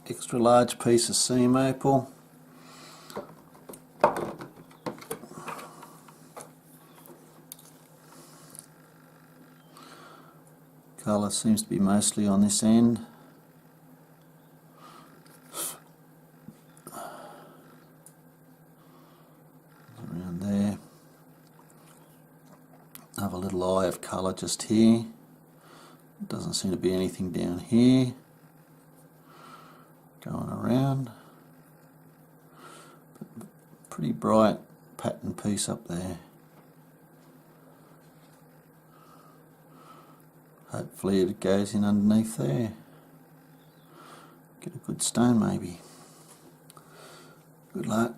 extra large piece of seam opal. Colour seems to be mostly on this end. Around there. Have a little eye of colour just here. Doesn't seem to be anything down here. Going around. Pretty bright pattern piece up there. Hopefully it goes in underneath there. Get a good stone maybe. Good luck.